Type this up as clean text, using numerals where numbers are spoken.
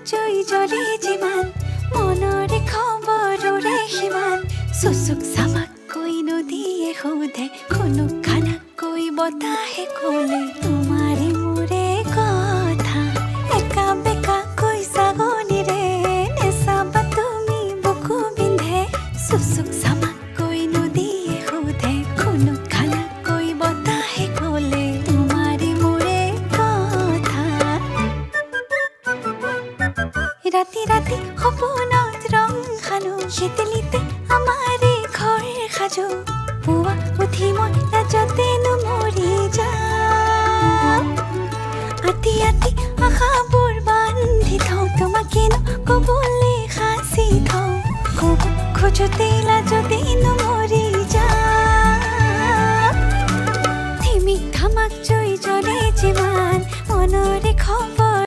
জুই জ্বলে যিমান মনৰে খবৰৰে সিমান চুচুক চামাকৈ নদীয়ে সোধে খুনুক খানাকৈ বতাহে ক'লে তোমাৰে মোৰে কথা একা বেকাকৈ ছাগলীৰে নেচাবা তুমি বুকু বিন্ধে চুচুক চামাকৈ নদীয়ে সোধে খুনুক খানাকৈ বতাহে ক'লে তোমাৰে মোৰে কথা ৰাতি ৰাতি সপোনত ৰং খালো শীতলিতে আমাৰে ঘৰ সাজো পুৱা উঠি মই লাজতেনো মৰি যাওঁ আতি আতি আশাবোৰ বান্ধি থওঁ তোমাকেনো ক'বলৈ সাঁচি থওঁ ক'ব খোজোতে